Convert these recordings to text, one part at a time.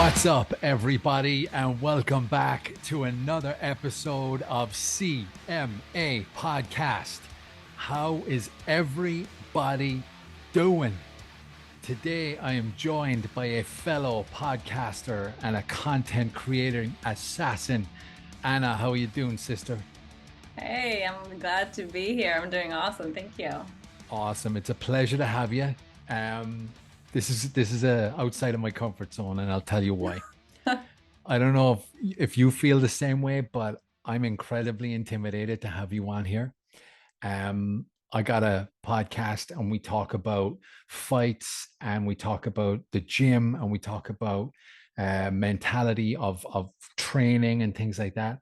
What's up, everybody, and welcome back to another episode of CMA Podcast. How is everybody doing? Today, I am joined by a fellow podcaster and a content creator assassin. Anna, how are you doing, sister? Hey, I'm glad to be here. I'm doing awesome. Thank you. Awesome. It's a pleasure to have you. Um, this is outside of my comfort zone, and I'll tell you why. I don't know if you feel the same way, but I'm incredibly intimidated to have you on here. I got a podcast and we talk about fights and we talk about the gym and we talk about mentality of training and things like that.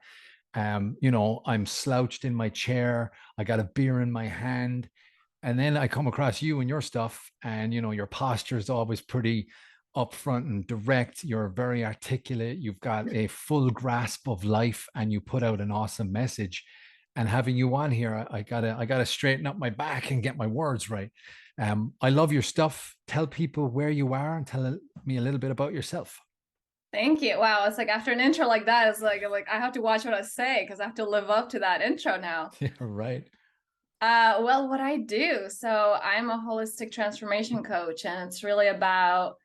I'm slouched in my chair. I got a beer in my hand, and then I come across you and your stuff, and your posture is always pretty upfront and direct. You're very articulate. You've got a full grasp of life, and you put out an awesome message. And having you on here, I gotta straighten up my back and get my words right. I love your stuff. Tell people where you are and tell me a little bit about yourself. Thank you. Wow, it's like after an intro like that, it's like I have to watch what I say because I have to live up to that intro now. Yeah, right. Well, what I do, so I'm a holistic transformation coach, and it's really about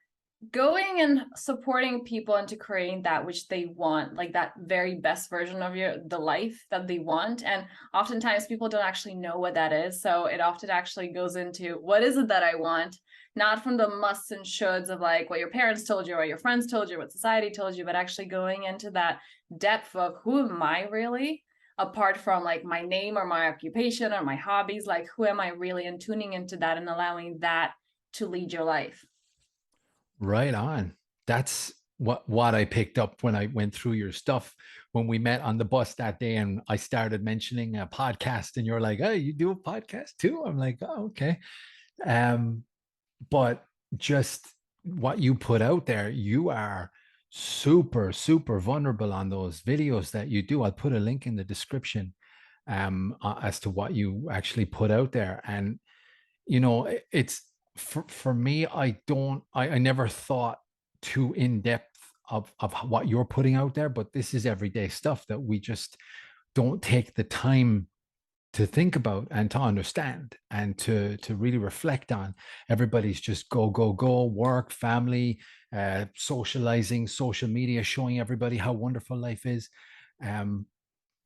going and supporting people into creating that which they want, like that very best version of the life that they want. And oftentimes people don't actually know what that is, so it often actually goes into what is it that I want, not from the musts and shoulds of like what your parents told you or your friends told you, what society told you, but actually going into that depth of who am I really, apart from like my name or my occupation or my hobbies, like who am I really, and tuning into that and allowing that to lead your life. Right on. That's what I picked up when I went through your stuff when we met on the bus that day, and I started mentioning a podcast, and you're like, "Oh, you do a podcast too?" I'm like, "Oh, okay." Um, but just what you put out there, you are super, super vulnerable on those videos that you do. I'll put a link in the description as to what you actually put out there. And it's for me, I never thought too in depth of what you're putting out there, but this is everyday stuff that we just don't take the time to think about and to understand and to really reflect on. Everybody's just go go go, work, family, socializing, social media, showing everybody how wonderful life is. um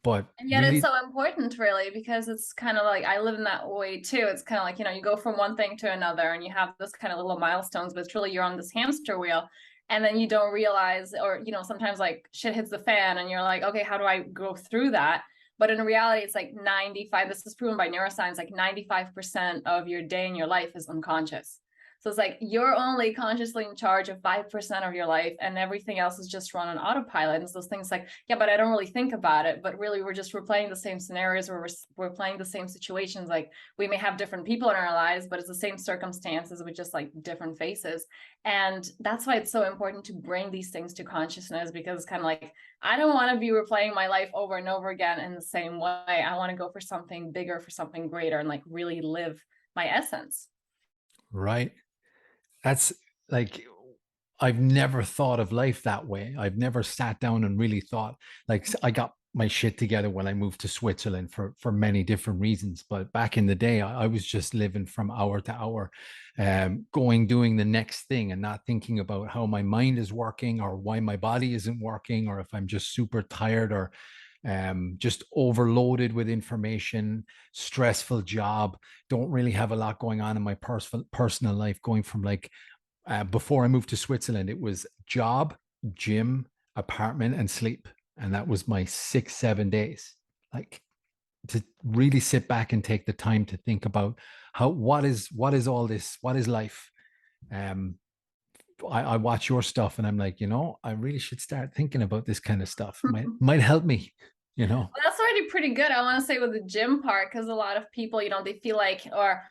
but And yet it's really, so important, really, because it's kind of like I live in that way too. It's kind of like, you go from one thing to another and you have this kind of little milestones, but it's really you're on this hamster wheel. And then you don't realize, or, sometimes like shit hits the fan and you're like, okay, how do I go through that? But in reality, it's like 95, this is proven by neuroscience, like 95% of your day and your life is unconscious. So it's like you're only consciously in charge of 5% of your life, and everything else is just run on autopilot. And so those things like, yeah, but I don't really think about it. But really, we're replaying the same scenarios, where we're playing the same situations. Like we may have different people in our lives, but it's the same circumstances with just like different faces. And that's why it's so important to bring these things to consciousness, because it's kind of like, I don't want to be replaying my life over and over again in the same way. I want to go for something bigger, for something greater, and like really live my essence. right, that's like, I've never thought of life that way. I've never sat down and really thought, like, I got my shit together when I moved to Switzerland for many different reasons. But back in the day, I was just living from hour to hour, doing the next thing and not thinking about how my mind is working or why my body isn't working, or if I'm just super tired or just overloaded with information, stressful job, don't really have a lot going on in my personal life, going from like, before I moved to Switzerland, it was job, gym, apartment, and sleep. And that was my 6, 7 days. Like, to really sit back and take the time to think about what is all this? What is life? Um, I watch your stuff and I'm like, I really should start thinking about this kind of stuff. Might help me, you know. Well, that's already pretty good. I want to say with the gym part, because a lot of people, they feel like, or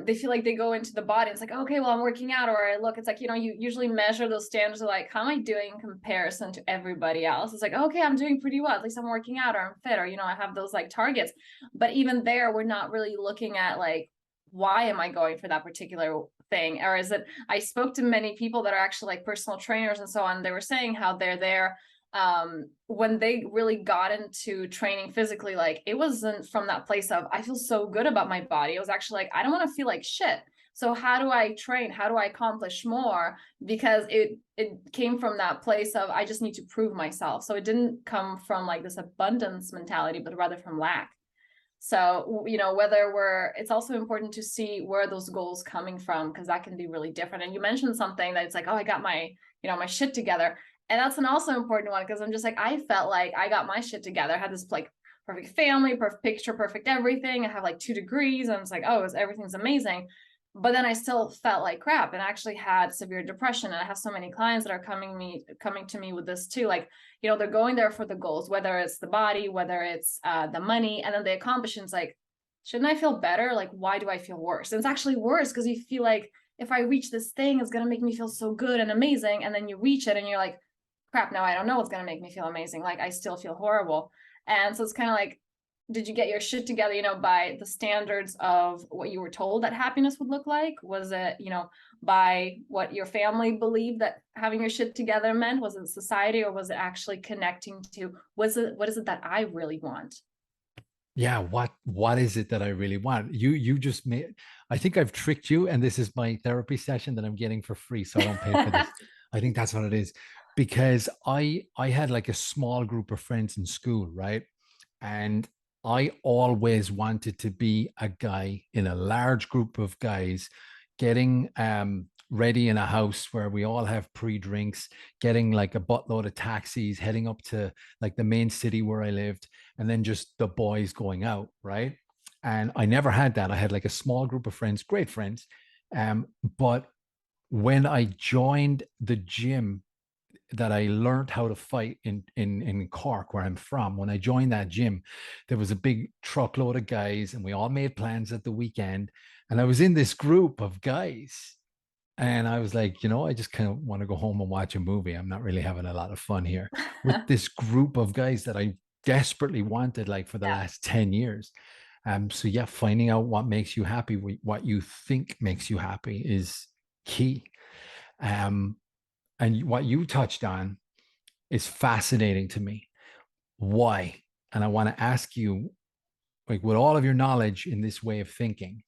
they feel like they go into the body. It's like, okay, well, I'm working out, or look, it's like, you usually measure those standards of like, how am I doing in comparison to everybody else? It's like, okay, I'm doing pretty well. At least I'm working out, or I'm fit, or, I have those like targets. But even there, we're not really looking at like, why am I going for that particular thing, or is it, I spoke to many people that are actually like personal trainers and so on. They were saying how they're there when they really got into training physically, like it wasn't from that place of I feel so good about my body. It was actually like I don't want to feel like shit. So how do I train? How do I accomplish more? Because it came from that place of I just need to prove myself. So it didn't come from like this abundance mentality, but rather from lack. So, you know, whether we're, it's also important to see where those goals coming from, because that can be really different. And you mentioned something that it's like, oh, I got my, you know, my shit together. And that's an also important one, because I'm just like, I felt like I got my shit together. I had this like perfect family, perfect picture, perfect everything. I have like 2 degrees. And it's like, oh, everything's amazing. But then I still felt like crap and actually had severe depression. And I have so many clients that are coming to me with this too. Like, you know, they're going there for the goals, whether it's the body, whether it's the money, and then they accomplish it. It's like, shouldn't I feel better? Like, why do I feel worse? And it's actually worse because you feel like if I reach this thing, it's going to make me feel so good and amazing. And then you reach it and you're like, crap, now I don't know what's going to make me feel amazing. Like, I still feel horrible. And so it's kind of like, did you get your shit together, you know, by the standards of what you were told that happiness would look like? Was it, you know, by what your family believed that having your shit together meant? Was it society, or was it actually connecting to, what is it that I really want? Yeah, what is it that I really want? You just made, I think I've tricked you, and this is my therapy session that I'm getting for free, so I don't pay for this. I think that's what it is. Because I had like a small group of friends in school, right? And I always wanted to be a guy in a large group of guys getting ready in a house where we all have pre-drinks, getting like a buttload of taxis, heading up to like the main city where I lived, and then just the boys going out, right? And I never had that. I had like a small group of friends, great friends. But when I joined the gym that I learned how to fight in Cork, where I'm from, when I joined that gym, there was a big truckload of guys, and we all made plans at the weekend. And I was in this group of guys, and I was like, you know, I just kind of want to go home and watch a movie. I'm not really having a lot of fun here with this group of guys that I desperately wanted, like for the Yeah. last 10 years. So yeah, finding out what makes you happy, what you think makes you happy is key. Um, and what you touched on is fascinating to me. Why? And I want to ask you, like, with all of your knowledge in this way of thinking,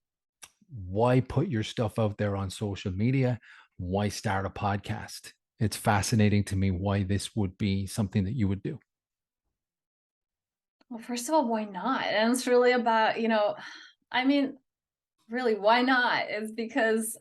why put your stuff out there on social media? Why start a podcast? It's fascinating to me why this would be something that you would do. Well, first of all, why not? And it's really about, you know, I mean, really, why not? It's because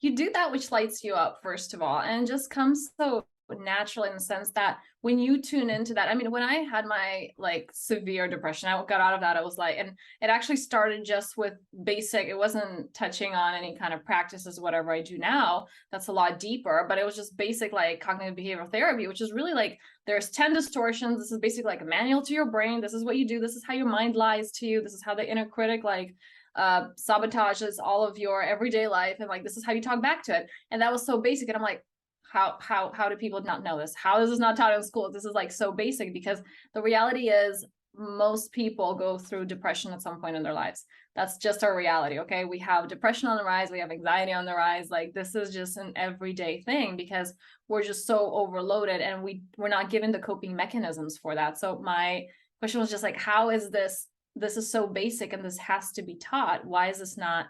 you do that which lights you up, first of all, and it just comes so natural in the sense that when you tune into that, I mean, when I had my like severe depression, I got out of that, I was like, and it actually started just with basic, it wasn't touching on any kind of practices, whatever I do now, that's a lot deeper, but it was just basic like cognitive behavioral therapy, which is really like, there's 10 distortions. This is basically like a manual to your brain. This is what you do. This is how your mind lies to you. This is how the inner critic like sabotages all of your everyday life, and like this is how you talk back to it. And that was so basic, and I'm like, how do people not know this? How is this not taught in school? This is like so basic, because the reality is most people go through depression at some point in their lives. That's just our reality. Okay, we have depression on the rise, we have anxiety on the rise. Like this is just an everyday thing, because we're just so overloaded, and we're not given the coping mechanisms for that. So my question was just like, how is this is so basic and this has to be taught? Why is this not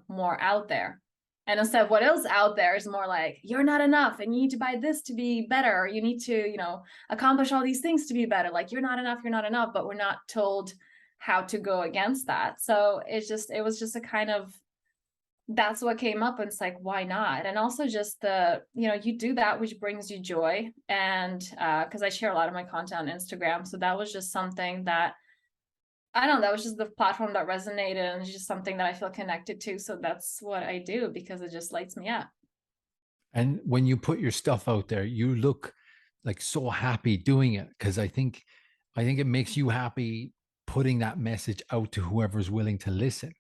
more out there? And instead of what else out there is more like, you're not enough and you need to buy this to be better. Or you need to, you know, accomplish all these things to be better. Like you're not enough, you're not enough, but we're not told how to go against that. So it was just a kind of, that's what came up. And it's like, why not? And also just the, you know, you do that which brings you joy. And because I share a lot of my content on Instagram. So that was just something that I don't know, that was just the platform that resonated, and it's just something that I feel connected to. So that's what I do, because it just lights me up. And when you put your stuff out there, you look like so happy doing it, because I think it makes you happy putting that message out to whoever's willing to listen.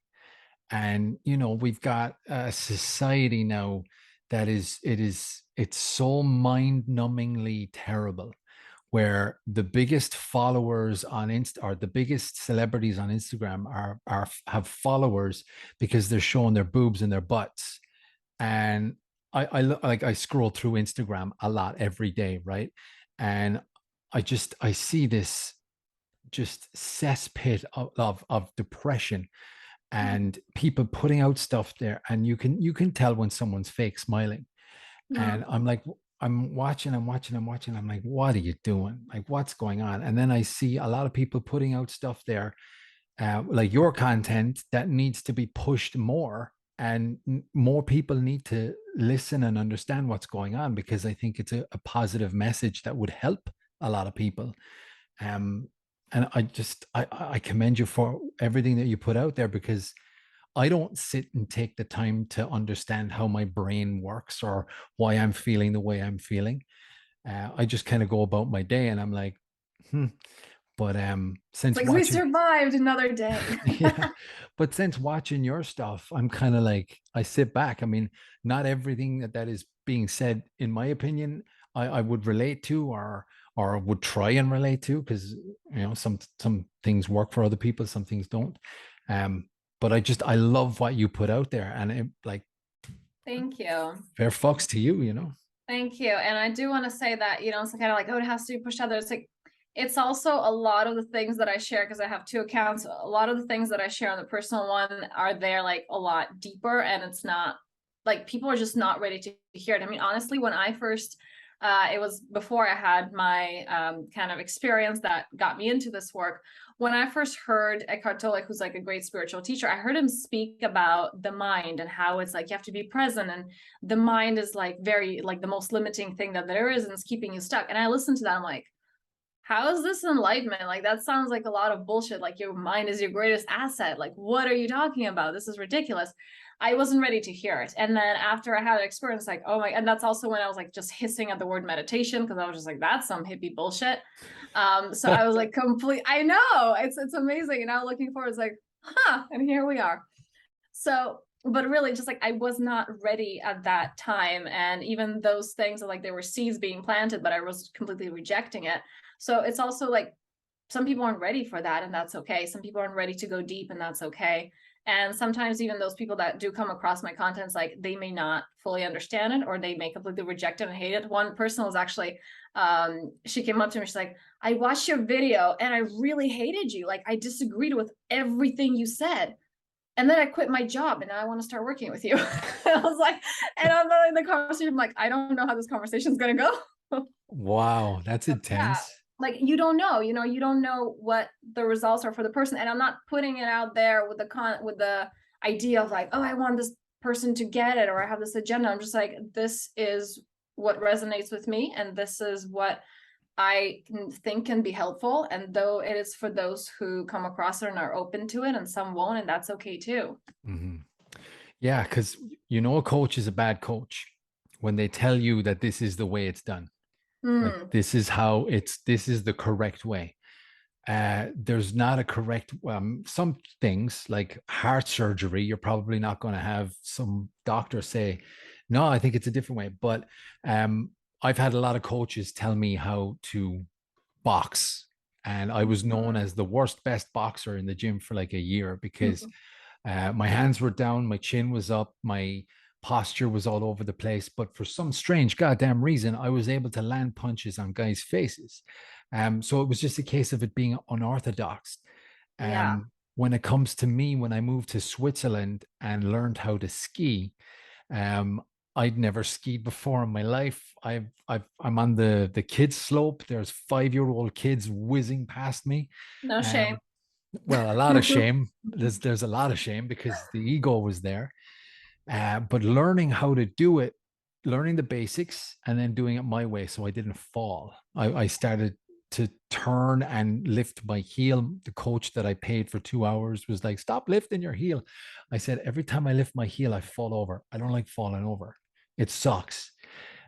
And you know, we've got a society now that it's so mind-numbingly terrible, where the biggest followers on Insta or the biggest celebrities on Instagram are have followers because they're showing their boobs and their butts. And like I scroll through Instagram a lot every day, right? And I see this just cesspit of depression and people putting out stuff there, and you can tell when someone's fake smiling. And Mm. I'm like, I'm watching. I'm like, what are you doing? Like, what's going on? And then I see a lot of people putting out stuff there, like your content that needs to be pushed more, and more people need to listen and understand what's going on, because I think it's a positive message that would help a lot of people. Um, and I commend you for everything that you put out there, because I don't sit and take the time to understand how my brain works or why I'm feeling the way I'm feeling. I just kind of go about my day, and I'm like, hmm. But It's since like we watching, survived another day. yeah, but since watching your stuff, I'm kind of like, I sit back. I mean, not everything that is being said, in my opinion, I would relate to, or would try and relate to, because some things work for other people, some things don't. Um, but I love what you put out there, and it, like, Thank you. fair fucks to you. Thank you. And I do want to say that, it's kind of like, oh, it has to be pushed out there. It's like, it's also a lot of the things that I share, because I have two accounts. A lot of the things that I share on the personal one are there like a lot deeper, and it's not like people are just not ready to hear it. I mean, honestly, when I first, it was before I had my kind of experience that got me into this work. When I first heard Eckhart Tolle, who's like a great spiritual teacher, I heard him speak about the mind and how it's like you have to be present, and the mind is like very like the most limiting thing that there is, and it's keeping you stuck. And I listened to that, I'm like, how is this enlightenment? Like, that sounds like a lot of bullshit. Like, your mind is your greatest asset. Like, what are you talking about? This is ridiculous. I wasn't ready to hear it. And then after I had an experience, like, oh my, and that's also when I was like just hissing at the word meditation, because I was just like, that's some hippie bullshit. So I was like, I know, it's amazing. And now looking forward, it's like, huh, and here we are. So, but really, just like I was not ready at that time. And even those things, like there were seeds being planted, but I was completely rejecting it. So it's also like some people aren't ready for that, and that's okay. Some people aren't ready to go deep, and that's okay. And sometimes even those people that do come across my contents, like they may not fully understand it, or they may completely reject it and hate it. One person was actually, she came up to me, she's like, I watched your video and I really hated you. Like, I disagreed with everything you said. And then I quit my job, and now I want to start working with you. I was like, and I'm in the conversation, I'm like, I don't know how this conversation is going to go. Wow, that's Yeah, intense. like you don't know, you don't know what the results are for the person. And I'm not putting it out there with the idea of like, oh, I want this person to get it, or I have this agenda. I'm just like, this is what resonates with me, and this is what I think can be helpful. And though it is for those who come across it and are open to it, and some won't, and that's okay too. Hmm. Yeah, because a coach is a bad coach when they tell you that this is the way it's done. Like, Mm, this is the correct way. There's not a correct, some things like heart surgery, you're probably not going to have some doctor say, no, I think it's a different way. But I've had a lot of coaches tell me how to box. And I was known as the worst, best boxer in the gym for like a year, because mm. my hands were down, my chin was up, my posture was all over the place. But for some strange goddamn reason, I was able to land punches on guys' faces. So it was just a case of it being unorthodox. Yeah, When it comes to me, when I moved to Switzerland and learned how to ski, um, I'd never skied before in my life. I'm on the kids slope. There's 5-year-old kids whizzing past me. no shame. Um, well, a lot of shame. There's a lot of shame because the ego was there. But learning how to do it, learning the basics, and then doing it my way, so I didn't fall. I started to turn and lift my heel. The coach that I paid for 2 hours was like, "Stop lifting your heel." I said, "Every time I lift my heel, I fall over. I don't like falling over. It sucks."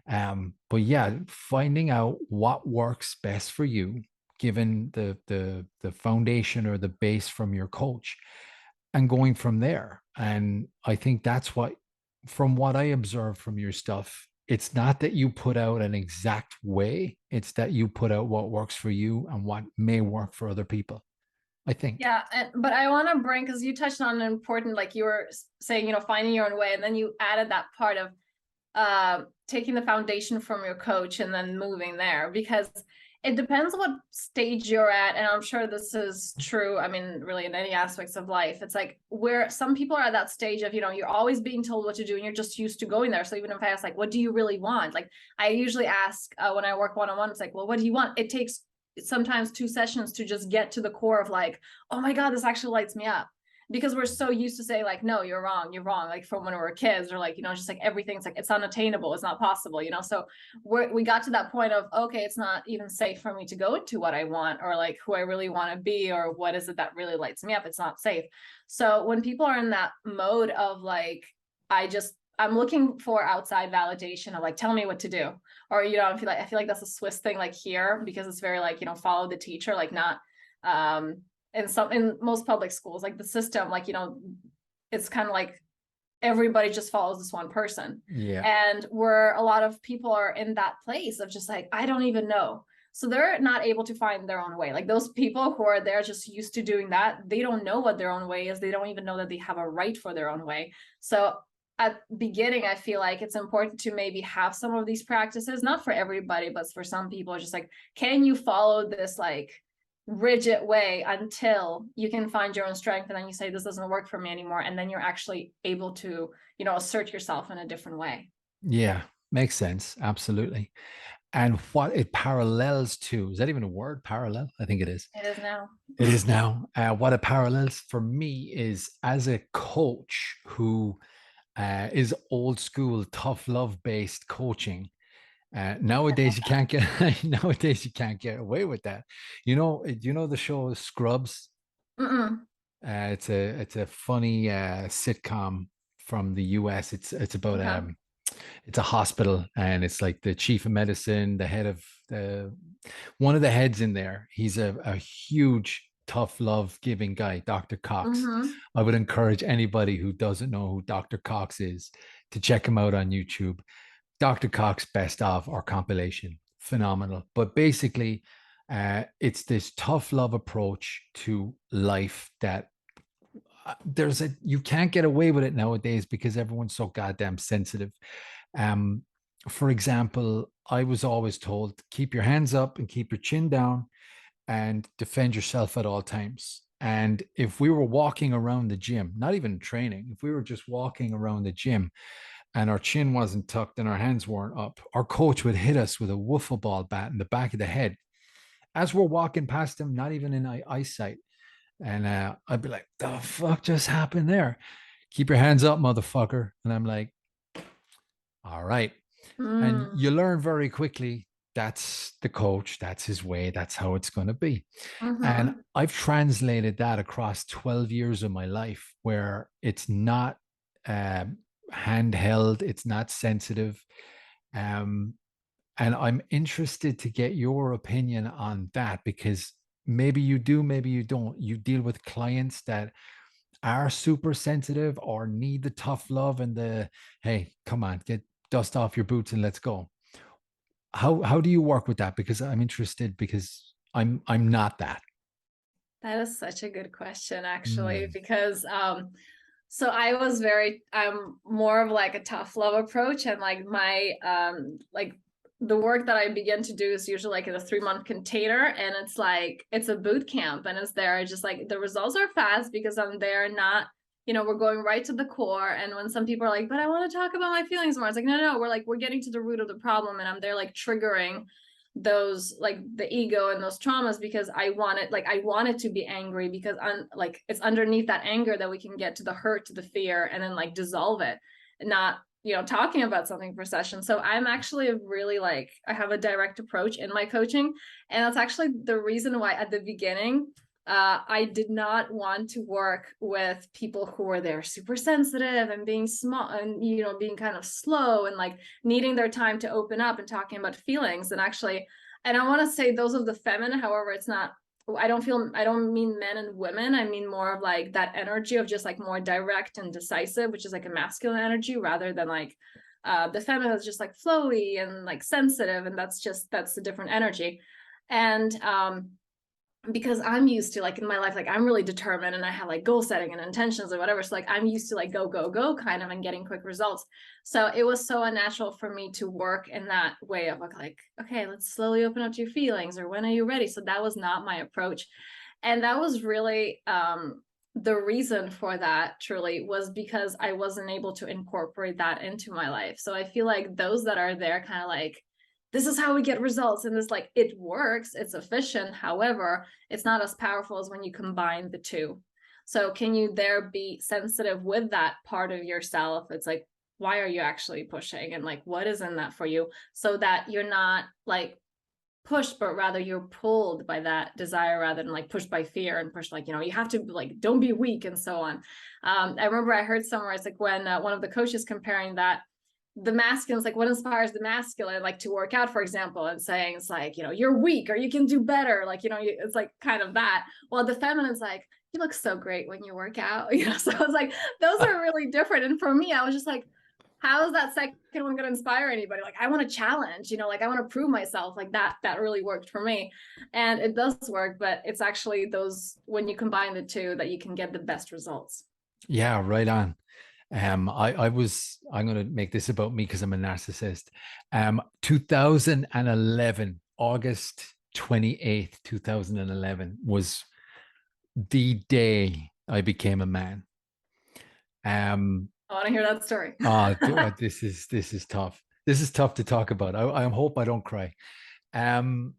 But yeah, finding out what works best for you, given the foundation or the base from your coach, and going from there. And I think that's what, from what I observed from your stuff, it's not that you put out an exact way, it's that you put out what works for you and what may work for other people, I think. Yeah, but I want to bring, because you touched on an important, like you were saying, finding your own way, and then you added that part of taking the foundation from your coach and then moving there, because it depends what stage you're at. And I'm sure this is true, I mean, really in any aspects of life. It's like where some people are at that stage of, you're always being told what to do and you're just used to going there. So even if I ask, like, what do you really want? Like, I usually ask when I work one-on-one, it's like, well, what do you want? It takes sometimes 2 sessions to just get to the core of like, oh my God, this actually lights me up. Because we're so used to say like, no, you're wrong, like from when we were kids, or like, just like everything's like, it's unattainable, it's not possible, so we got to that point of, okay, it's not even safe for me to go into what I want, or like who I really want to be, or what is it that really lights me up. It's not safe. So when people are in that mode of like, I'm looking for outside validation of like, tell me what to do, or I feel like that's a Swiss thing, like here, because it's very like, follow the teacher, like not in most public schools, like the system, like it's kind of like everybody just follows this one person. Yeah. And where a lot of people are in that place of just like, I don't even know. So they're not able to find their own way. Like those people who are there just used to doing that, they don't know what their own way is. They don't even know that they have a right for their own way. So at beginning, I feel like it's important to maybe have some of these practices, not for everybody, but for some people, just like, can you follow this like rigid way until you can find your own strength, and then you say, this doesn't work for me anymore, and then you're actually able to assert yourself in a different way. Yeah, makes sense. Absolutely. And what it parallels to, is that even a word, parallel? I think it is. It is now. It is now. What it parallels for me is as a coach who is old school, tough love based coaching. Nowadays you can't get nowadays you can't get away with that. Do you know the show Scrubs? Mm-mm. It's a funny sitcom from the US. It's about Okay. it's a hospital, and it's like the chief of medicine, the head of the one of the heads in there. He's a huge tough love giving guy, Dr. Cox. Mm-hmm. I would encourage anybody who doesn't know who Dr. Cox is to check him out on YouTube. Dr. Cox best of or compilation, phenomenal. But basically, it's this tough love approach to life that you can't get away with it nowadays because everyone's so goddamn sensitive. Um, for example, I was always told, keep your hands up and keep your chin down and defend yourself at all times. And if we were walking around the gym, not even training, if we were just walking around the gym and our chin wasn't tucked and our hands weren't up, our coach would hit us with a wiffle ball bat in the back of the head as we're walking past him, not even in eyesight. And I'd be like, the fuck just happened there? Keep your hands up, motherfucker. And I'm like, all right. And Mm. you learn very quickly that's the coach, that's his way, that's how it's going to be. And Mm-hmm. I've translated that across 12 years of my life where it's not uh, handheld, it's not sensitive. Um, and I'm interested to get your opinion on that because maybe you do, maybe you don't. You deal with clients that are super sensitive or need the tough love and the, hey, come on, get dust off your boots and let's go. How do you work with that? Because I'm interested because I'm not that. That is such a good question, actually, Mm, because so I'm more of like a tough love approach, and like my like the work that I begin to do is usually like in a 3-month container, and it's like it's a boot camp, and it's there just like the results are fast because I'm there, not we're going right to the core. And when some people are like, but I want to talk about my feelings more, it's like, no, we're getting to the root of the problem, and I'm there like triggering those like the ego and those traumas, because I want it to be angry, because like it's underneath that anger that we can get to the hurt, to the fear, and then like dissolve it, and not talking about something for session. So I'm actually really like, I have a direct approach in my coaching, and that's actually the reason why at the beginning I did not want to work with people who were there super sensitive and being small and being kind of slow and like needing their time to open up and talking about feelings. And actually, and I want to say those of the feminine, however, it's not, I don't mean men and women, I mean more of like that energy of just like more direct and decisive, which is like a masculine energy, rather than like The feminine is just like flowy and like sensitive, and that's a different energy. And because I'm used to, like, in my life, like, I'm really determined and I have like goal setting and intentions or whatever. So like I'm used to like go, go, go kind of, and getting quick results. So it was so unnatural for me to work in that way of like, okay, let's slowly open up to your feelings, or when are you ready? So that was not my approach. And that was really the reason for that, truly, was because I wasn't able to incorporate that into my life. So I feel like those that are there kind of like, this is how we get results, and this, like, it works, it's efficient, however it's not as powerful as when you combine the two. So can you there be sensitive with that part of yourself? It's like, why are you actually pushing, and like what is in that for you, so that you're not like pushed, but rather you're pulled by that desire, rather than like pushed by fear and pushed like, you have to, like, don't be weak and so on. I remember I heard somewhere, it's like when one of the coaches comparing that, the masculine is like, what inspires the masculine, like, to work out, for example, and saying it's like, you're weak or you can do better, like, it's like kind of that. Well, the feminine's like, you look so great when you work out. So I was like, those are really different. And for me, I was just like, how is that second one going to inspire anybody? Like, I want to challenge, like, I want to prove myself, like that really worked for me. And it does work, but it's actually those, when you combine the two, that you can get the best results. Yeah, right on. I'm going to make this about me because I'm a narcissist. 2011, August 28th, 2011 was the day I became a man. I want to hear that story. This is tough. This is tough to talk about. I hope I don't cry. Um,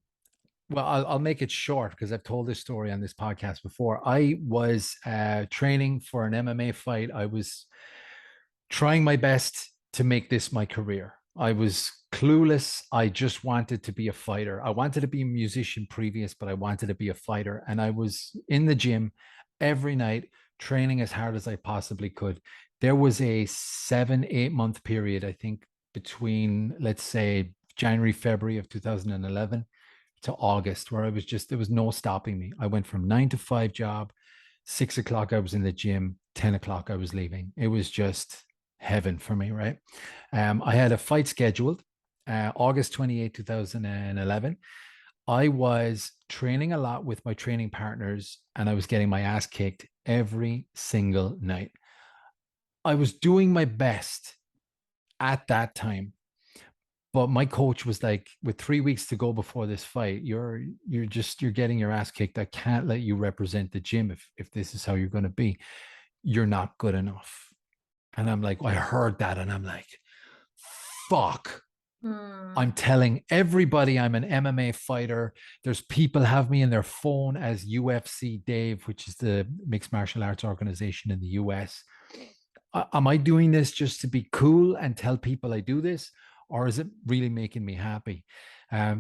well, I'll make it short because I've told this story on this podcast before. I was training for an MMA fight. I was trying my best to make this my career. I was clueless. I just wanted to be a fighter. I wanted to be a musician previous, but I wanted to be a fighter. And I was in the gym every night, training as hard as I possibly could. There was a 7, 8 month period, I think, between, let's say, January, February of 2011 to August, where there was no stopping me. I went from 9 to 5 job, 6 o'clock, I was in the gym, 10 o'clock, I was leaving. It was just heaven for me, right? I had a fight scheduled August 28, 2011. I was training a lot with my training partners and I was getting my ass kicked every single night. I was doing my best at that time, but my coach was like, with 3 weeks to go before this fight, you're getting your ass kicked. I can't let you represent the gym if this is how you're going to be. You're not good enough. And I'm like, I heard that and I'm like, fuck. I'm telling everybody I'm an MMA fighter. There's people have me in their phone as UFC Dave, which is the mixed martial arts organization in the US. Am I doing this just to be cool and tell people I do this? Or is it really making me happy?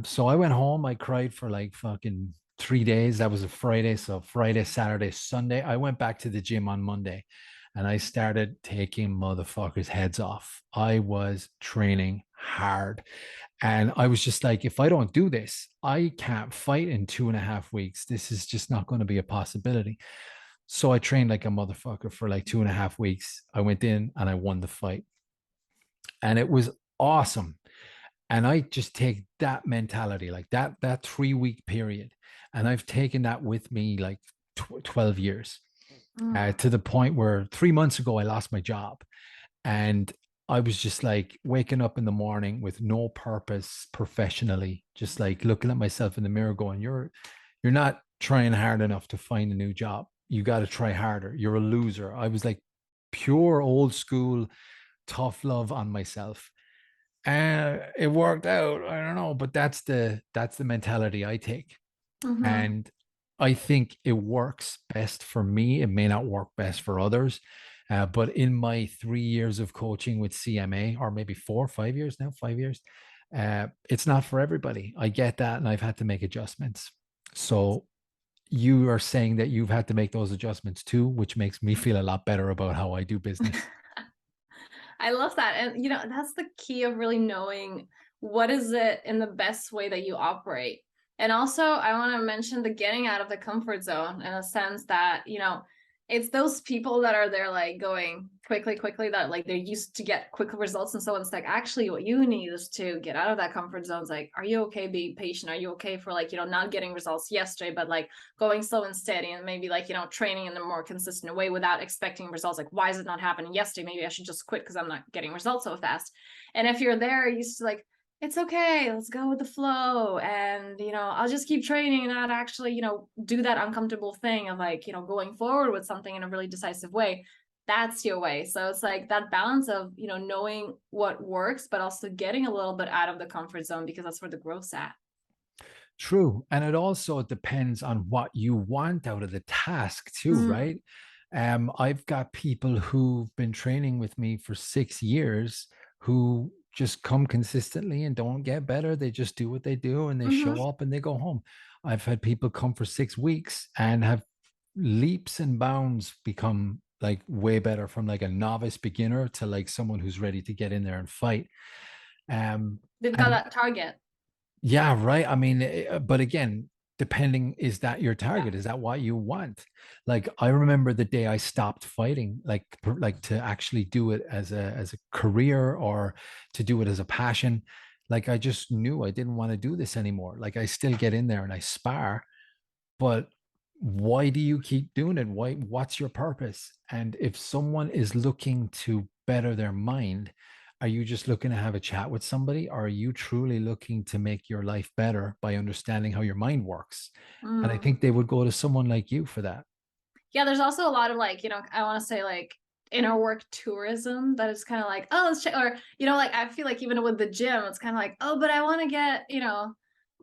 So I went home. I cried for like fucking 3 days. That was a Friday. So Friday, Saturday, Sunday. I went back to the gym on Monday and I started taking motherfuckers' heads off. I was training hard. And I was just like, if I don't do this, I can't fight in 2.5 weeks. This is just not going to be a possibility. So I trained like a motherfucker for like 2.5 weeks. I went in and I won the fight. And it was awesome. And I just take that mentality, like that 3 week period. And I've taken that with me like 12 years to the point where 3 months ago, I lost my job. And I was just like waking up in the morning with no purpose professionally, just like looking at myself in the mirror going, you're not trying hard enough to find a new job. You got to try harder. You're a loser. I was like pure old school tough love on myself. And it worked out. I don't know, but that's the mentality I take. And I think it works best for me. It may not work best for others. But in my 3 years of coaching with CMA, or maybe 4 or 5 years now, 5 years, it's not for everybody. I get that. And I've had to make adjustments. So you are saying that you've had to make those adjustments too, which makes me feel a lot better about how I do business. I love that. And, that's the key of really knowing what is it in the best way that you operate. And also, I want to mention the getting out of the comfort zone, in a sense that, It's those people that are there like going quickly, quickly, that like they're used to get quick results. And so it's like, actually what you need is to get out of that comfort zone. It's like, are you okay being patient? Are you okay for like, not getting results yesterday, but like going slow and steady, and maybe like, training in a more consistent way without expecting results? Like, why is it not happening yesterday? Maybe I should just quit because I'm not getting results so fast. And if you're there, you used to like, it's okay, let's go with the flow, and I'll just keep training and not actually do that uncomfortable thing of like going forward with something in a really decisive way. That's your way. So it's like that balance of knowing what works but also getting a little bit out of the comfort zone, because that's where the growth's at. True. And it also depends on what you want out of the task too, Mm. right? I've got people who've been training with me for 6 years who just come consistently and don't get better. They just do what they do and they Hmm. show up and they go home. I've had people come for 6 weeks and have leaps and bounds become like way better, from like a novice beginner to like someone who's ready to get in there and fight. Um, They've got and that target. yeah, right. I mean, but again, depending, is that your Yeah. target? Is that what you want? Like, I remember the day I stopped fighting, like to actually do it as a career or to do it as a passion. Like, I just knew I didn't want to do this anymore. Like, I still get in there and I spar, but why do you keep doing it? What's your purpose? And if someone is looking to better their mind, are you just looking to have a chat with somebody, or are you truly looking to make your life better by understanding how your mind works? And I Mm. think they would go to someone like you for that. Yeah, there's also a lot of like, I want to say like inner work tourism, that is kind of like, oh, let's check, or like I feel like even with the gym, it's kind of like, oh, but I want to get,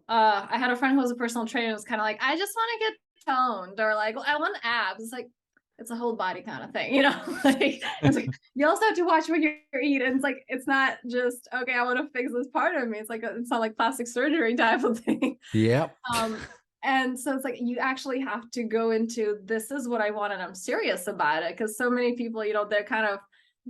I had a friend who was a personal trainer, was kind of like, I just want to get toned, or like, well, I want abs. It's like, it's a whole body kind of thing, like it's like you also have to watch what you eat. And it's like, it's not just, okay, I want to fix this part of me. It's like it's not like plastic surgery type of thing. Yep. um and so it's like you actually have to go into, this is what I want and I'm serious about it, because so many people, they're kind of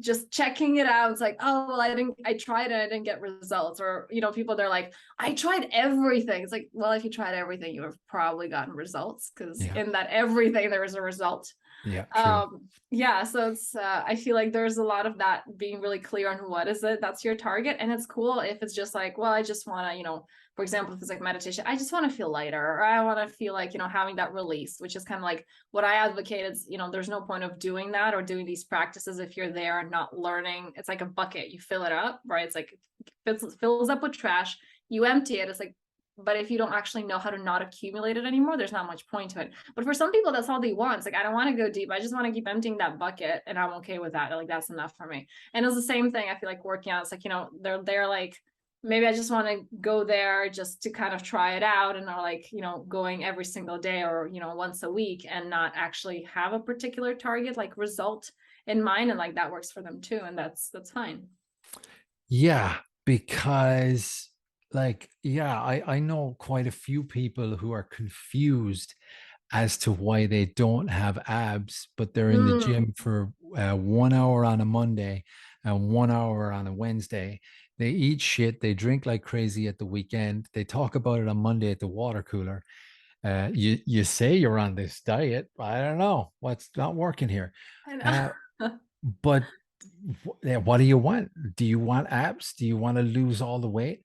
just checking it out. It's like, oh well, I tried it, I didn't get results. Or people, they're like, I tried everything. It's like, well, if you tried everything, you have probably gotten results, because Yeah. in that everything there is a result. Yeah. True. Yeah, so it's I feel like there's a lot of that, being really clear on what is it that's your target. And it's cool if it's just like, well, I just want to, for example, if it's like meditation, I just want to feel lighter, or I want to feel like, having that release, which is kind of like what I advocate is, there's no point of doing that or doing these practices if you're there and not learning. It's like a bucket, you fill it up, right? It's like it fills up with trash, you empty it. It's like, but if you don't actually know how to not accumulate it anymore, there's not much point to it. But for some people, that's all they want. It's like, I don't want to go deep, I just want to keep emptying that bucket, and I'm okay with that. Like, that's enough for me. And it's the same thing, I feel like working out. It's like, they're like, maybe I just want to go there just to kind of try it out, and are like, going every single day, or once a week, and not actually have a particular target like result in mind. And like that works for them too, and that's fine. Yeah, because yeah, I know quite a few people who are confused as to why they don't have abs, but they're in the Mm. gym for 1 hour on a Monday and 1 hour on a Wednesday. They eat shit, they drink like crazy at the weekend. They talk about it on Monday at the water cooler. You say you're on this diet. I don't know what's not working here. I Uh, know. but yeah, what do you want? Do you want abs? Do you want to lose all the weight?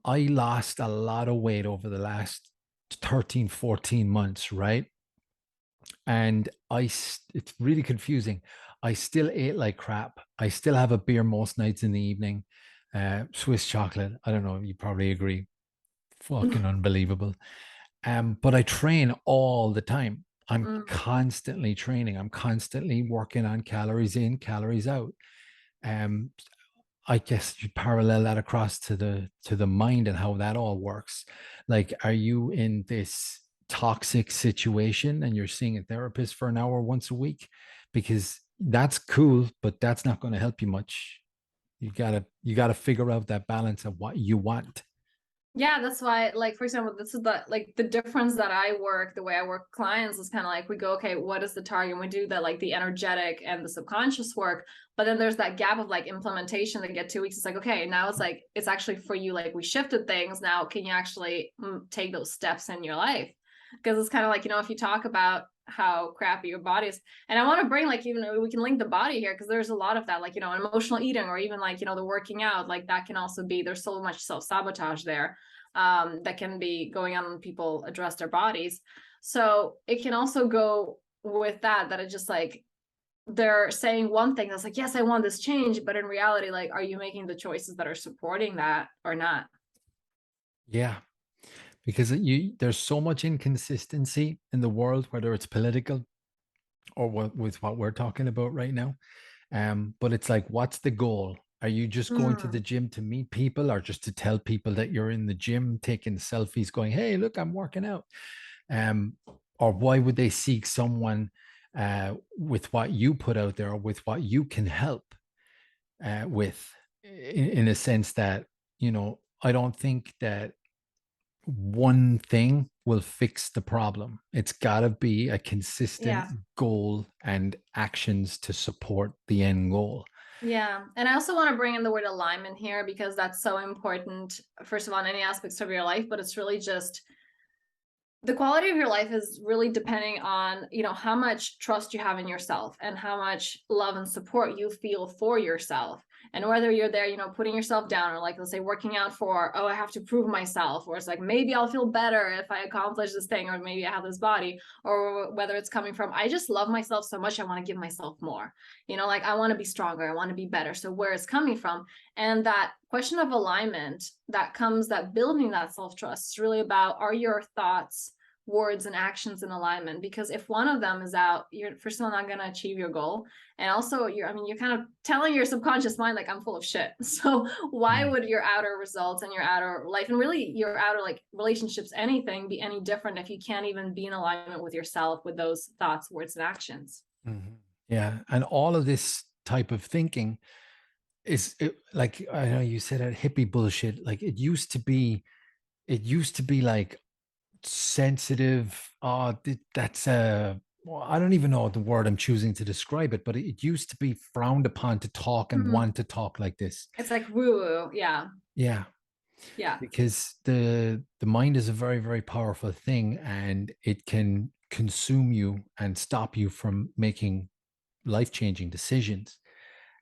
I lost a lot of weight over the last 13, 14 months, right? And it's really confusing. I still ate like crap. I still have a beer most nights in the evening. Swiss chocolate. I don't know. You probably agree. Fucking unbelievable. But I train all the time. I'm Mm. constantly training. I'm constantly working on calories in, calories out. Um, I guess you parallel that across to the mind and how that all works. Like, are you in this toxic situation and you're seeing a therapist for an hour once a week? Because that's cool, but that's not going to help you much. You gotta figure out that balance of what you want. Yeah, that's why, like, for example, this is the difference that I work, the way I work with clients is kind of like, we go, okay, what is the target? And we do that, like the energetic and the subconscious work. But then there's that gap of like implementation that get 2 weeks. It's like, okay, now it's like, it's actually for you, like we shifted things. Now, can you actually take those steps in your life? Because it's kind of like, if you talk about how crappy your body is. And I want to bring, like, even we can link the body here, because there's a lot of that, like, emotional eating, or even like, the working out, like that can also be, there's so much self-sabotage there that can be going on when people address their bodies. So it can also go with that it just like, they're saying one thing that's like, yes, I want this change, but in reality, like, are you making the choices that are supporting that or not? Yeah, because there's so much inconsistency in the world, whether it's political or with what we're talking about right now. But it's like, what's the goal? Are you just going to the Mm, gym to meet people, or just to tell people that you're in the gym, taking selfies, going, "Hey, look, I'm working out"? Um, or why would they seek someone with what you put out there, or with what you can help with, in a sense that, I don't think that one thing will fix the problem. It's got to be a consistent yeah. goal and actions to support the end goal. Yeah. And I also want to bring in the word alignment here, because that's so important, first of all, in any aspects of your life, but it's really just the quality of your life is really depending on, how much trust you have in yourself, and how much love and support you feel for yourself. And whether you're there, putting yourself down, or like, let's say, working out for, oh, I have to prove myself, or it's like, maybe I'll feel better if I accomplish this thing, or maybe I have this body, or whether it's coming from, I just love myself so much, I want to give myself more, like, I want to be stronger, I want to be better. So where it's coming from, and that question of alignment, that building that self-trust is really about, are your thoughts, words, and actions in alignment? Because if one of them is out, you're first of all not going to achieve your goal, and also you're kind of telling your subconscious mind, like, I'm full of shit. So why Mm. would your outer results and your outer life, and really your outer, like, relationships, anything, be any different if you can't even be in alignment with yourself, with those thoughts, words, and actions? Mhm. Yeah, and all of this type of thinking like, I know you said that hippie bullshit. Like, it used to be like sensitive. Oh, that's well, I don't even know the word I'm choosing to describe it, but it used to be frowned upon to talk and Mm. want to talk like this. It's like woo woo. Yeah. Yeah, Yeah. because the mind is a very, very powerful thing, and it can consume you and stop you from making life-changing decisions.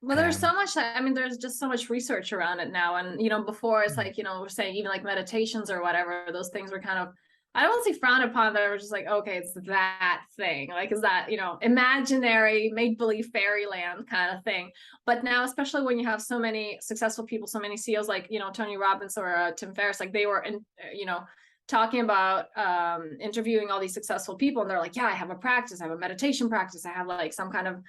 Well, there's so Um, much that, I mean, there's just so much research around it now. And, before it's mm, like, we're saying even like meditations or whatever, those things were kind of, I don't say frowned upon, but it was just like, okay, it's that thing. Like, is that, imaginary, make believe fairyland kind of thing. But now, especially when you have so many successful people, so many CEOs, like, Tony Robbins or Tim Ferriss, like they were in, talking about interviewing all these successful people, and they're like, yeah, I have a practice, I have a meditation practice, I have like some kind of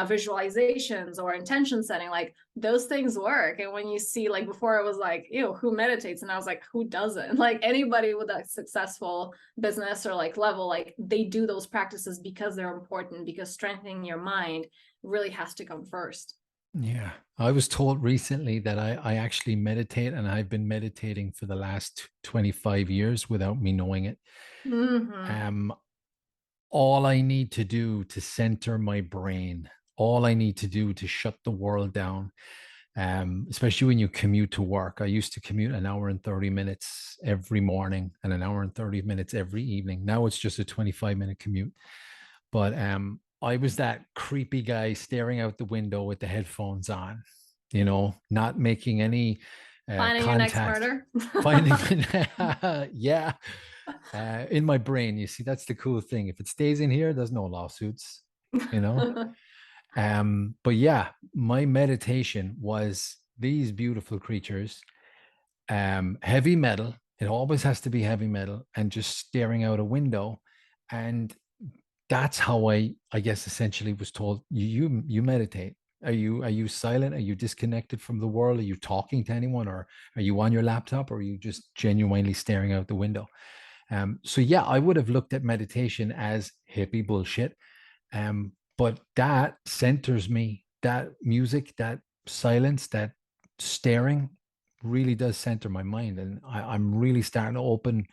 visualizations or intention setting. Like, those things work. And when you see, like, before it was like, ew, who meditates? And I was like, who doesn't? Like, anybody with a successful business or like level, like, they do those practices because they're important, because strengthening your mind really has to come first. yeah, I was told recently that I actually meditate, and I've been meditating for the last 25 years without me knowing it. Mm-hmm. Um, all I need to do to center my brain, all I need to do to shut the world down, especially when you commute to work. I used to commute an hour and 30 minutes every morning and an hour and 30 minutes every evening. Now it's just a 25-minute commute. But I was that creepy guy staring out the window with the headphones on, not making any Planning your next contact, murder. finding, yeah, in my brain. You see, that's the cool thing. If it stays in here, there's no lawsuits, you know. But yeah, my meditation was these beautiful creatures, heavy metal. It always has to be heavy metal, and just staring out a window. And that's how I guess essentially was told, you meditate. Are you silent? Are you disconnected from the world? Are you talking to anyone, or are you on your laptop, or are you just genuinely staring out the window? So yeah, I would have looked at meditation as hippie bullshit. But that centers me. That music, that silence, that staring really does center my mind. And I'm really starting to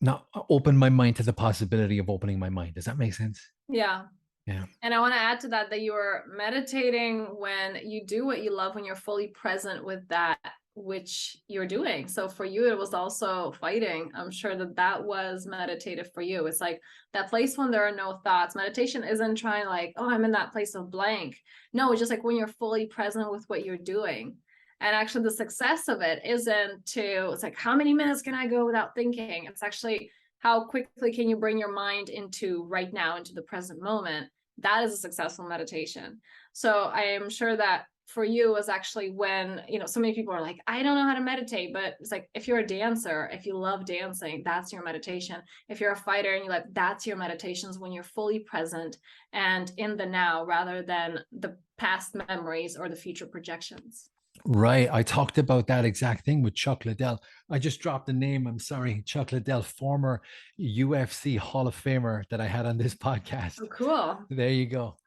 not open my mind to the possibility of opening my mind. Does that make sense? Yeah. Yeah. And I want to add to that, that you're meditating when you do what you love, when you're fully present with that which you're doing. So for you, it was also fighting. I'm sure that that was meditative for you. It's like that place when there are no thoughts. Meditation isn't trying like, oh, I'm in that place of blank. No, it's just like when you're fully present with what you're doing. And actually the success of it isn't to, it's like, how many minutes can I go without thinking? It's actually how quickly can you bring your mind into right now, into the present moment. That is a successful meditation. So I am sure that for you was actually when, you know, so many people are like, I don't know how to meditate, but it's like, if you're a dancer, if you love dancing, that's your meditation. If you're a fighter and you like, that's your meditations, when you're fully present and in the now rather than the past memories or the future projections. Right. I talked about that exact thing with Chuck Liddell. I just dropped the name. I'm sorry. Chuck Liddell, former UFC Hall of Famer that I had on this podcast. Oh, cool. There you go.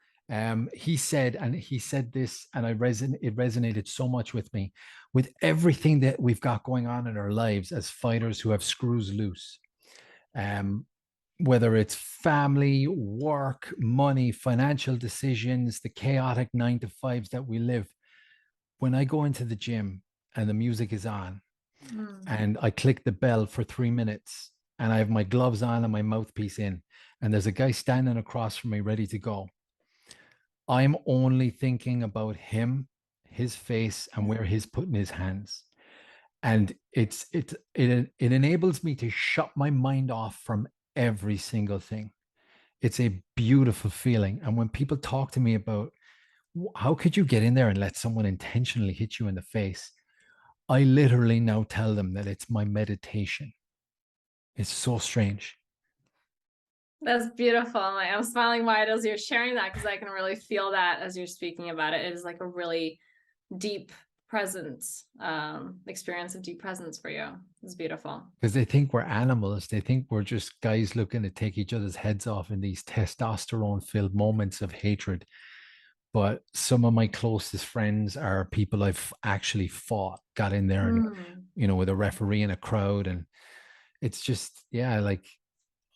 He said, and he said this, and it resonated so much with me. With everything that we've got going on in our lives as fighters who have screws loose, um, whether it's family, work, money, financial decisions, the chaotic 9 to 5s that we live. When I go into the gym and the music is on Mm. and I click the bell for 3 minutes and I have my gloves on and my mouthpiece in, and there's a guy standing across from me ready to go, I'm only thinking about him, his face, and where he's putting his hands. And it enables me to shut my mind off from every single thing. It's a beautiful feeling. And when people talk to me about how could you get in there and let someone intentionally hit you in the face, I literally now tell them that it's my meditation. It's so strange. That's beautiful. I'm smiling wide as you're sharing that because I can really feel that as you're speaking about it. It is like a really deep presence, experience of deep presence for you. It's beautiful. Because they think we're animals. They think we're just guys looking to take each other's heads off in these testosterone filled moments of hatred. But some of my closest friends are people I've actually fought, got in there and, Mm. with a referee in a crowd. And it's just, yeah, like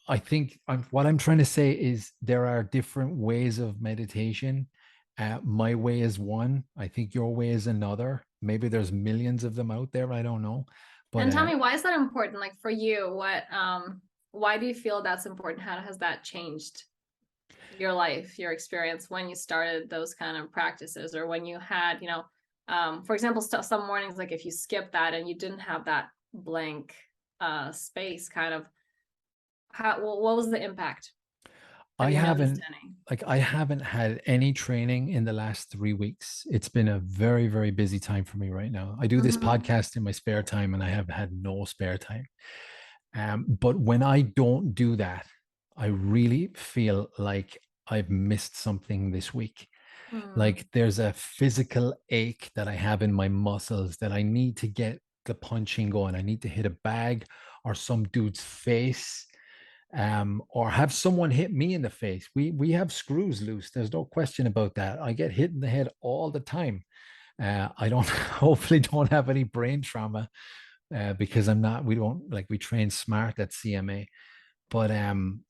I think what I'm trying to say is there are different ways of meditation. My way is one. I think your way is another. Maybe there's millions of them out there. I don't know. But And tell me, why is that important? Like for you, why do you feel that's important? How has that changed your life, your experience when you started those kind of practices, or when you had, for example, some mornings, like if you skip that and you didn't have that blank space, kind of, what was the impact? I Have you noticed haven't any? I haven't had any training in the last 3 weeks. It's been a very, very busy time for me right now. I do this Mm-hmm. podcast in my spare time and I have had no spare time. But when I don't do that, I really feel like I've missed something this week. Mm. Like there's a physical ache that I have in my muscles that I need to get the punching going. I need to hit a bag or some dude's face, or have someone hit me in the face. We have screws loose. There's no question about that. I get hit in the head all the time. I don't hopefully don't have any brain trauma, because I'm not. We don't like we train smart at CMA. But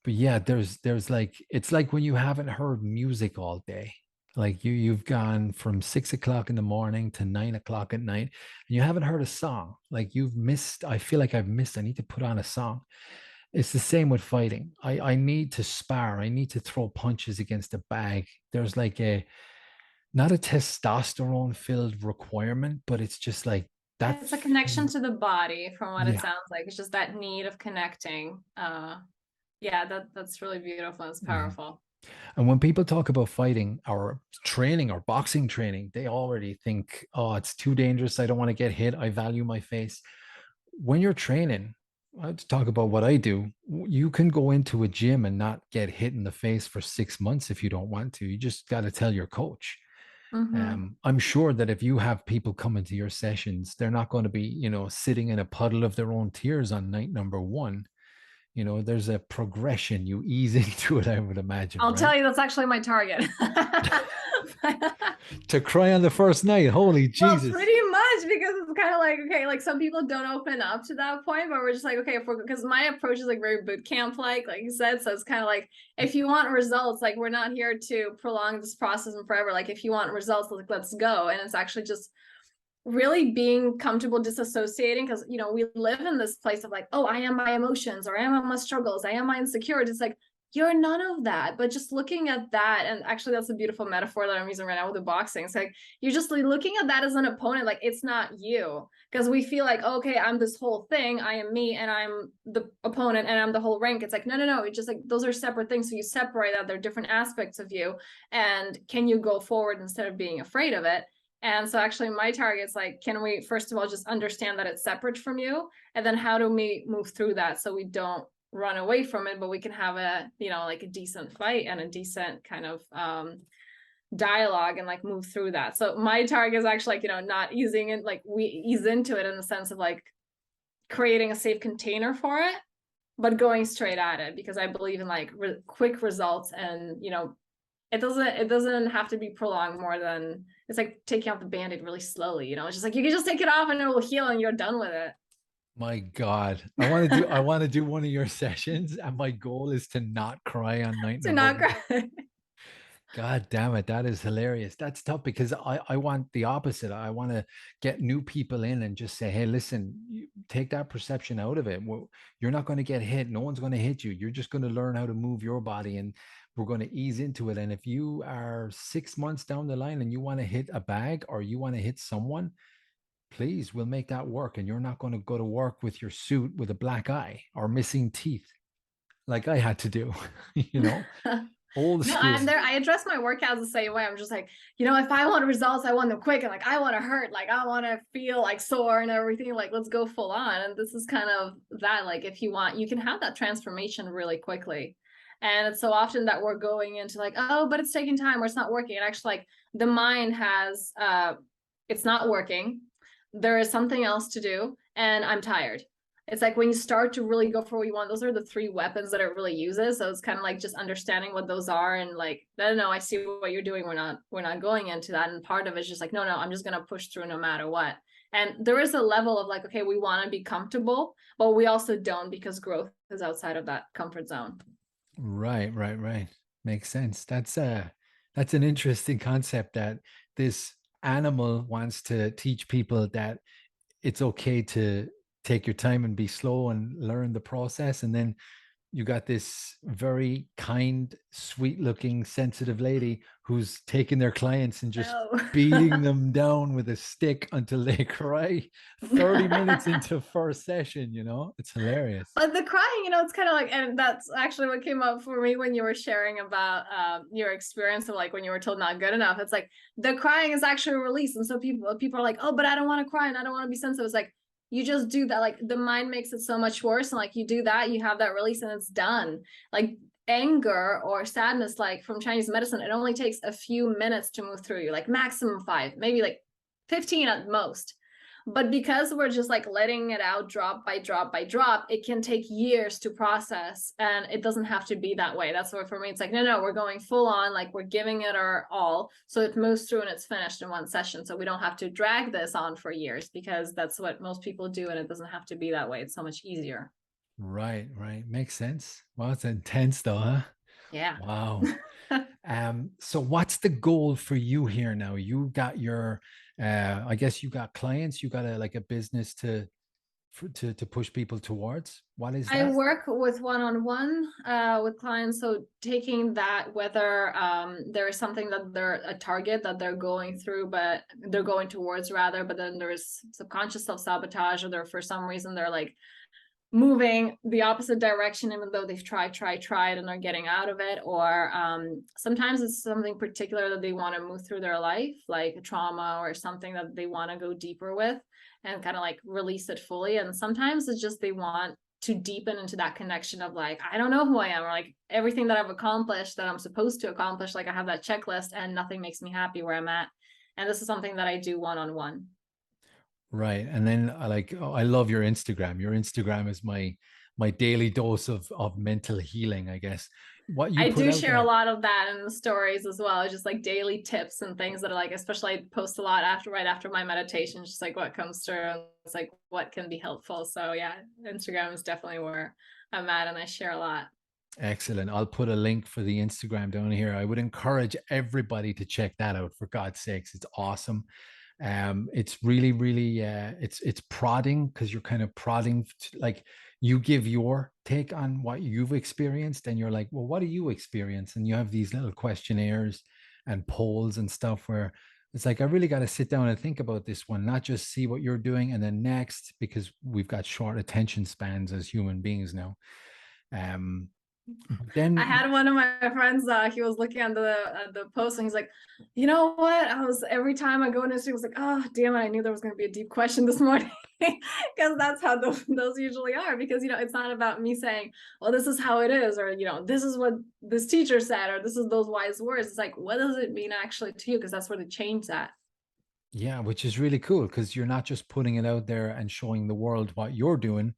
yeah, there's like it's like when you haven't heard music all day. Like you've gone from 6 o'clock in the morning to 9 o'clock at night, and you haven't heard a song. Like you've missed. I feel like I've missed. I need to put on a song. It's the same with fighting. I need to spar. I need to throw punches against a bag. There's like a not a testosterone filled requirement, but it's just like that. It's a connection to the body, from what it Yeah. sounds like. It's just that need of connecting. Yeah, that's really beautiful. It's Mhm. powerful. And when people talk about fighting or training or boxing training, they already think, oh, it's too dangerous. I don't want to get hit. I value my face. When you're training, to talk about what I do, you can go into a gym and not get hit in the face for 6 months if you don't want to. You just got to tell your coach. Mm-hmm. I'm sure that if you have people coming to your sessions, they're not going to be, sitting in a puddle of their own tears on night number one. There's a progression. You ease into it, I would imagine, I'll right? tell you, that's actually my target. To cry on the first night. Holy Well, Jesus. pretty much, because it's kind of like, okay, like some people don't open up to that point, but we're just like, okay, because my approach is like very boot camp like you said. So it's kind of like, if you want results, like we're not here to prolong this process and forever. Like if you want results, like let's go. And it's actually just really being comfortable disassociating, because we live in this place of like, oh, I am my emotions, or I am my struggles, I am my insecurities. It's like, you're none of that. But just looking at that, and actually that's a beautiful metaphor that I'm using right now with the boxing. It's like you're just looking at that as an opponent, like it's not you. Because we feel like, okay, I'm this whole thing, I am me, and I'm the opponent, and I'm the whole rank. It's like, no, no, no, it's just like those are separate things. So you separate out, they're different aspects of you. And can you go forward instead of being afraid of it? And so actually my target's like, can we first of all just understand that it's separate from you? And then how do we move through that so we don't run away from it, but we can have a, like a decent fight and a decent kind of dialogue and like move through that. So my target is actually like, not easing it, like we ease into it in the sense of like creating a safe container for it, but going straight at it, because I believe in like quick results. And it doesn't have to be prolonged more than, it's like taking off the band-aid really slowly. It's just like you can just take it off and it will heal and you're done with it. My God, I want to do one of your sessions, and my goal is to not cry on night To number not one. cry. God damn it, that is hilarious. That's tough because I want the opposite. I want to get new people in and just say, hey, listen, take that perception out of it. Well, you're not going to get hit. No one's going to hit you. You're just going to learn how to move your body, and we're going to ease into it. And if you are 6 months down the line and you want to hit a bag or you want to hit someone, please, we'll make that work. And you're not going to go to work with your suit with a black eye or missing teeth like I had to do, you know, old No, school. I'm there. I address my workouts the same way. I'm just like, if I want results, I want them quick, and like I want to hurt, like I want to feel like sore and everything. Like let's go full on. And this is kind of that. Like if you want, you can have that transformation really quickly. And it's so often that we're going into like, oh, but it's taking time or it's not working. And actually, like the mind has, it's not working. There is something else to do, and I'm tired. It's like when you start to really go for what you want, those are the three weapons that it really uses. So it's kind of like just understanding what those are, and like, no, I see what you're doing. We're not going into that. And part of it's just like, no, I'm just gonna push through no matter what. And there is a level of like, okay, we want to be comfortable, but we also don't, because growth is outside of that comfort zone. Right, right, right. Makes sense. That's an interesting concept that this animal wants to teach people that it's okay to take your time and be slow and learn the process. And then you got this very kind, sweet looking, sensitive lady who's taking their clients and just No. beating them down with a stick until they cry 30 minutes into first session, it's hilarious. But the crying, it's kind of like, and that's actually what came up for me when you were sharing about your experience of like when you were told not good enough. It's like the crying is actually a release. And so people are like, oh, but I don't want to cry and I don't want to be sensitive. It's like, you just do that. Like the mind makes it so much worse. And like you do that, you have that release and it's done. Like anger or sadness, like from Chinese medicine, it only takes a few minutes to move through you, like maximum 5, maybe like 15 at most. But because we're just like letting it out drop by drop by drop, it can take years to process, and it doesn't have to be that way. That's why for me, it's like, no, we're going full on, like we're giving it our all. So it moves through and it's finished in one session. So we don't have to drag this on for years, because that's what most people do. And it doesn't have to be that way. It's so much easier. Right, right. Makes sense. Well, it's intense though, huh? Yeah. Wow. So what's the goal for you here now? You got your I guess you got clients, you got a business to push people towards. What is I that? work with one-on-one with clients. So taking that, whether there is something that they're a target that they're going through, but they're going towards rather, but then there's subconscious self-sabotage, or they're for some reason they're like moving the opposite direction, even though they've tried and are getting out of it. Or sometimes it's something particular that they want to move through their life, like a trauma or something that they want to go deeper with and kind of like release it fully. And sometimes it's just they want to deepen into that connection of like, I don't know who I am, or like everything that I've accomplished that I'm supposed to accomplish, like I have that checklist and nothing makes me happy where I'm at. And this is something that I do one-on-one. Right. And then I love your Instagram. Your Instagram is my daily dose of mental healing, I guess. What you I put do out share a there. lot of that in the stories as well, just like daily tips and things that are like, especially I post a lot right after my meditation, just like what comes through. And it's like what can be helpful. So yeah, Instagram is definitely where I'm at, and I share a lot. Excellent. I'll put a link for the Instagram down here. I would encourage everybody to check that out for God's sakes. It's awesome. It's really, really, it's prodding because you're kind of prodding, like you give your take on what you've experienced, and you're like, well, what do you experience? And you have these little questionnaires and polls and stuff where it's like, I really got to sit down and think about this one, not just see what you're doing and then next, because we've got short attention spans as human beings now. Um, but I then had one of my friends, he was looking at the post and he's like, you know what? I was every time I go into it, was like, oh damn it, I knew there was gonna be a deep question this morning. Because that's how those usually are. Because it's not about me saying, well, this is how it is, or this is what this teacher said, or this is those wise words. It's like, what does it mean actually to you? Because that's where the change at. yeah, which is really cool because you're not just putting it out there and showing the world what you're doing,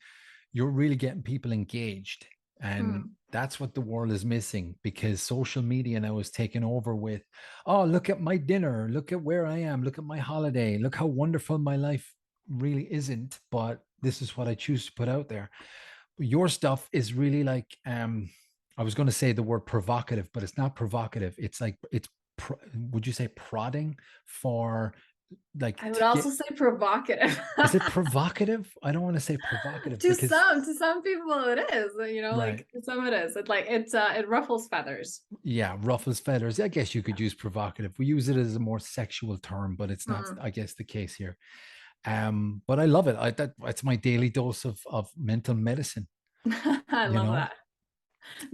you're really getting people engaged. And Mm. that's what the world is missing, because social media now is taking over with, oh, look at my dinner, look at where I am, look at my holiday, look how wonderful my life really isn't, but this is what I choose to put out there. Your stuff is really like, I was going to say the word provocative, but it's not provocative. It's like, would you say prodding for, like, I would to get, also say provocative. is it provocative? I don't want to say provocative To because, some people it is, right. like to some it is. It ruffles feathers. Yeah, ruffles feathers. I guess you could use provocative. We use it as a more sexual term, but it's not, Mm. I guess, the case here. But I love it. That's my daily dose of mental medicine, I you love know? that.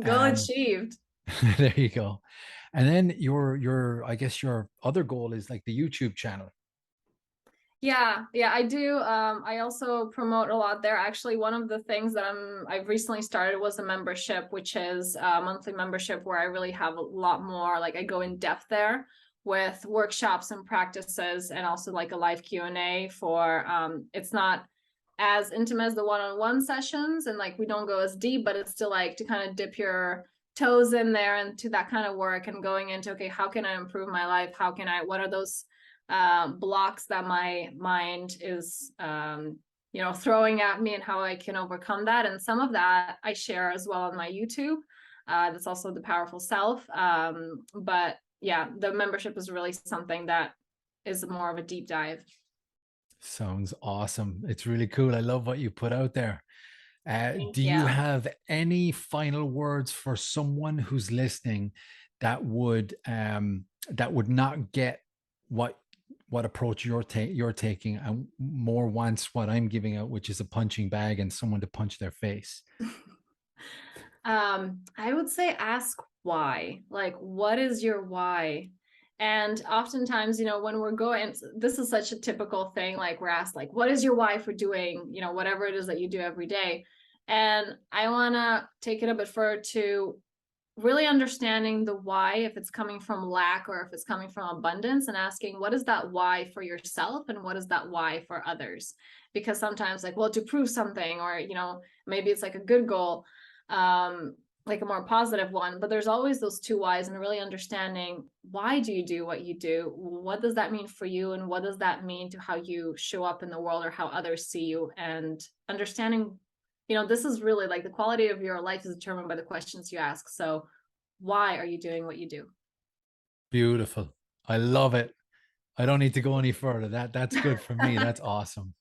Goal Um, achieved. there you go. And then your I guess your other goal is like the YouTube channel. Yeah, I do. I also promote a lot there. Actually, one of the things that I've recently started was a membership, which is a monthly membership where I really have a lot more, like I go in depth there with workshops and practices, and also like a live Q&A for it's not as intimate as the one-on-one sessions, and like we don't go as deep, but it's still like to kind of dip your toes in there and to that kind of work, and going into, okay, how can I improve my life? What are those blocks that my mind is throwing at me, and how I can overcome that. And some of that I share as well on my YouTube. That's also the Powerful Self. But yeah, the membership is really something that is more of a deep dive. Sounds awesome. It's really cool. I love what you put out there. Thank Do you you. have any final words for someone who's listening that would not get what approach you're taking, and more wants what I'm giving out, which is a punching bag and someone to punch their face? I would say ask why. Like, what is your why? And oftentimes, when we're going, this is such a typical thing. Like, we're asked, like, what is your why for doing, whatever it is that you do every day? And I want to take it a bit further to really understanding the why, if it's coming from lack or if it's coming from abundance, and asking, what is that why for yourself and what is that why for others? Because sometimes, like, well, to prove something, or maybe it's like a good goal, like a more positive one, but there's always those two whys, and really understanding, why do you do what you do? What does that mean for you, and what does that mean to how you show up in the world, or how others see you? And understanding, this is really like the quality of your life is determined by the questions you ask. So why are you doing what you do? Beautiful. I love it. I don't need to go any further. That's good for me. That's awesome.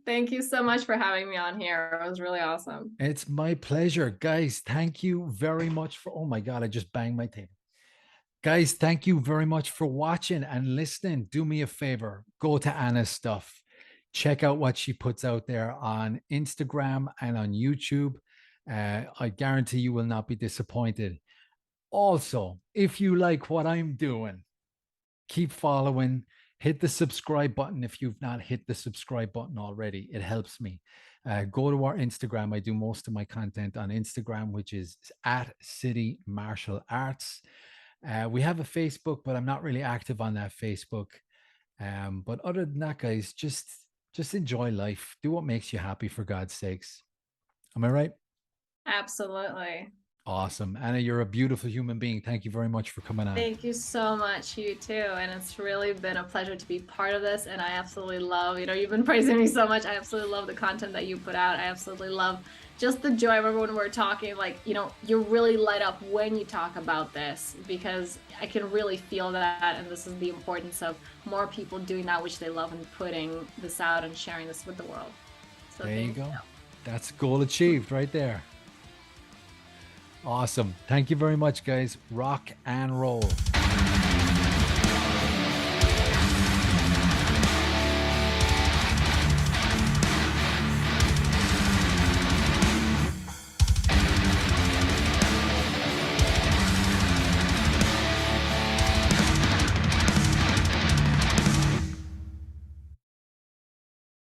Thank you so much for having me on here. It was really awesome. It's my pleasure, guys. Thank you very much for, oh my God, I just banged my table. Guys, thank you very much for watching and listening. Do me a favor, go to Anna's stuff. Check out what she puts out there on Instagram and on YouTube. I guarantee you will not be disappointed. Also, if you like what I'm doing, keep following, hit the subscribe button if you've not hit the subscribe button already. It helps me. Go to our Instagram. I do most of my content on Instagram, which is at City Martial Arts. We have a Facebook, but I'm not really active on that Facebook. But other than that, guys, just enjoy life. Do what makes you happy, for God's sakes. Am I right? Absolutely. Awesome. Anna, you're a beautiful human being. Thank you very much for coming on. Thank you so much, you too. And it's really been a pleasure to be part of this. And I absolutely love, you've been praising me so much. I absolutely love the content that you put out. I absolutely love just the joy. I remember when we were talking, like, you really light up when you talk about this, because I can really feel that. And this is the importance of more people doing that which they love and putting this out and sharing this with the world. So There you thank go. you. That's goal achieved right there. Awesome. Thank you very much, guys. Rock and roll.